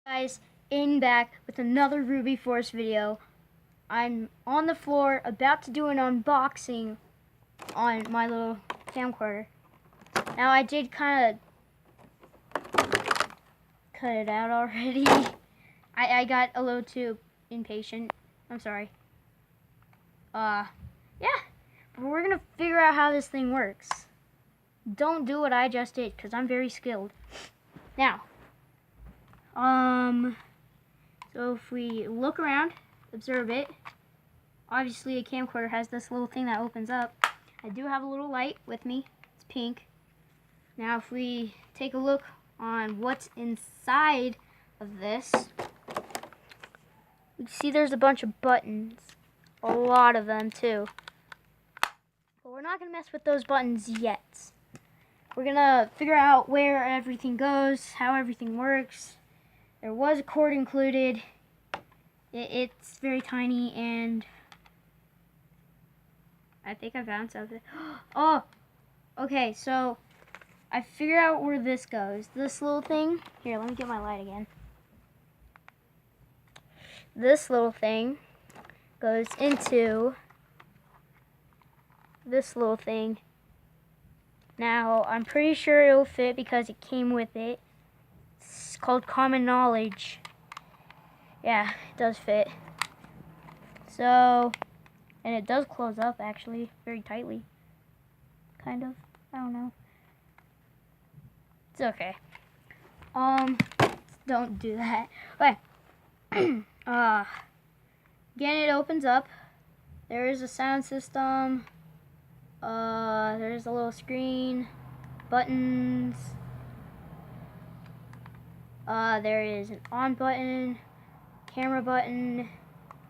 Guys, in back with another Ruby Force video. I'm on the floor about to do an unboxing on my little camcorder. Now I did kind of cut it out already. I got a little too impatient. I'm sorry. Yeah, but we're gonna figure out how this thing works. Don't do what I just did, because I'm very skilled. Now, so if we look around, observe it, obviously a camcorder has this little thing that opens up. I do have a little light with me. It's pink. Now if we take a look on what's inside of this, we can see there's a bunch of buttons. A lot of them too. But we're not going to mess with those buttons yet. We're going to figure out where everything goes, how everything works. There was a cord included. It's very tiny, and I think I found something. Oh, okay, so I figured out where this goes. This little thing, here, let me get my light again. This little thing goes into this little thing. Now, I'm pretty sure it'll fit because it came with it. It's called Common Knowledge. Yeah, it does fit. So, and it does close up actually, very tightly. Kind of. I don't know. It's okay. Don't do that. Okay. Again, it opens up. There is a sound system. There's a little screen. Buttons. There is an on button, camera button,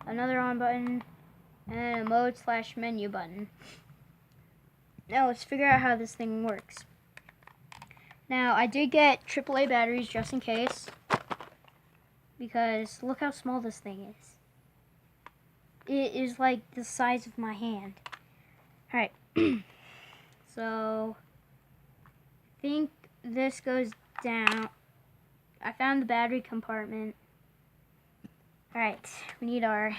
another on button, and a mode/menu button. Now let's figure out how this thing works. Now I did get AAA batteries just in case, because look how small this thing is. It is like the size of my hand. Alright, so I think this goes down. I found the battery compartment. Alright, we need our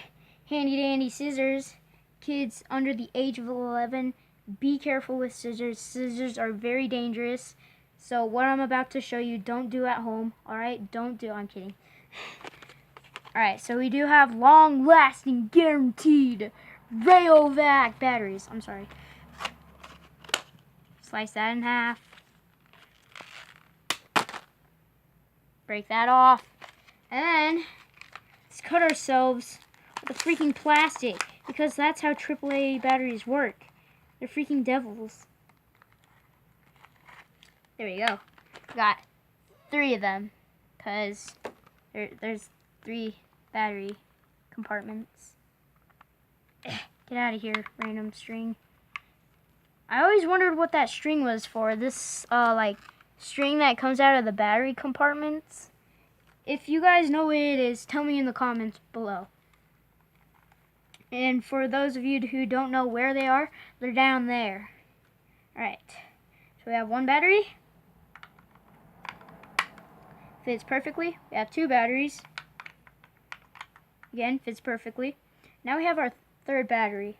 handy dandy scissors. Kids under the age of 11, be careful with scissors. Scissors are very dangerous. So what I'm about to show you, don't do at home. Alright, don't do, I'm kidding. Alright, so we do have long lasting guaranteed Rayovac batteries. I'm sorry. Slice that in half. Break that off. And then let's cut ourselves with the freaking plastic, because that's how AAA batteries work. They're freaking devils. There we go. Got 3 of them, because there's 3 battery compartments. Get out of here, random string. I always wondered what that string was for. This, like, string that comes out of the battery compartments. If you guys know what it is, tell me in the comments below. And for those of you who don't know where they are, they're down there. Alright, so we have 1 battery. Fits perfectly. We have 2 batteries. Again, fits perfectly. Now we have our 3rd battery.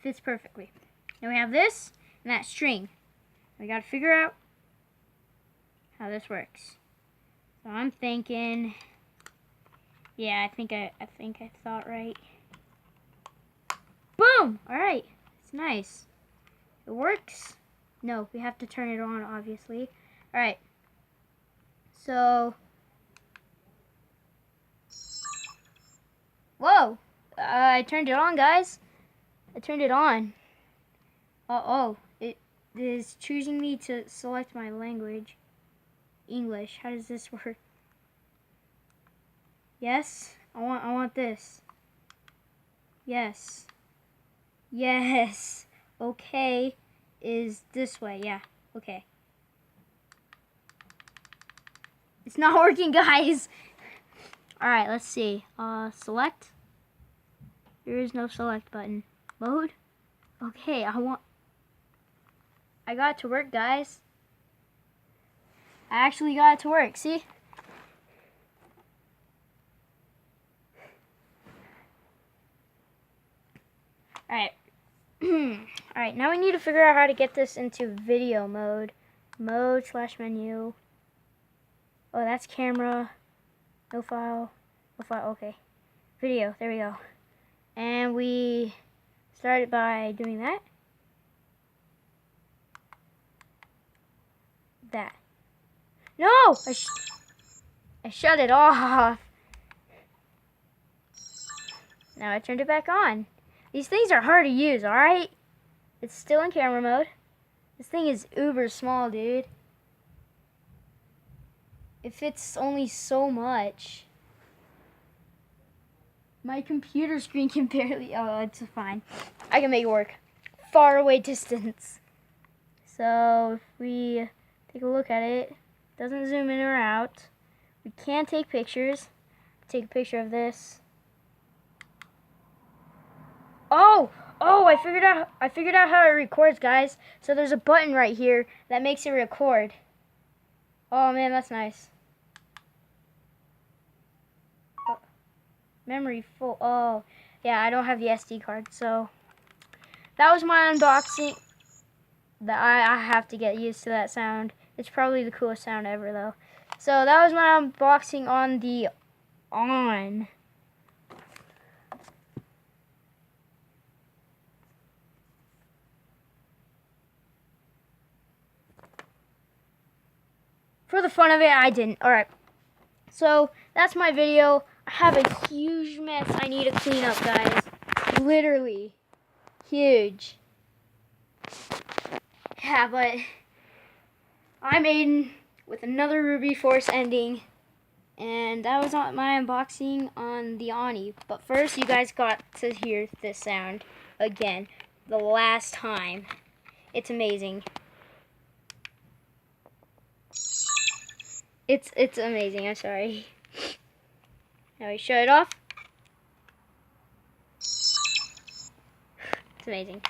Fits perfectly. Now we have this and that string. We gotta figure out how this works. So I'm thinking, yeah, I think I thought right. Boom! Alright, it's nice. It works. No, we have to turn it on, obviously. Alright. So, whoa! I turned it on, guys. I turned it on. It is choosing me to select my language. English. How does this work? Yes, I want this. Yes. Yes. Okay is this way. Yeah. Okay. It's not working, guys. All right, let's see. Select. There is no select button. Mode. Okay, I got it to work, guys. I actually got it to work, see? Alright. Alright, now we need to figure out how to get this into video mode. Mode/menu. Oh, that's camera. No file. No file, okay. Video, there we go. And we started by doing that. That. No! I shut it off. Now I turned it back on. These things are hard to use, alright? It's still in camera mode. This thing is uber small, dude. It fits only so much. My computer screen can barely, oh, it's fine. I can make it work. Far away distance. So, if we take a look at it, doesn't zoom in or out. We can take pictures. Take a picture of this. Oh, I figured out how it records, guys. So there's a button right here that makes it record. Oh man, that's nice. Oh, memory full. Oh, yeah, I don't have the SD card, so that was my unboxing. I have to get used to that sound. It's probably the coolest sound ever, though. So that was my unboxing on the On. For the fun of it, I didn't. Alright. So, that's my video. I have a huge mess I need to clean up, guys. Literally. Huge. Yeah, but I'm Aiden with another Ruby Force ending. And that was my unboxing on the Oni. But first, you guys got to hear this sound again. The last time. It's amazing. It's amazing, I'm sorry. Now we shut it off. It's amazing.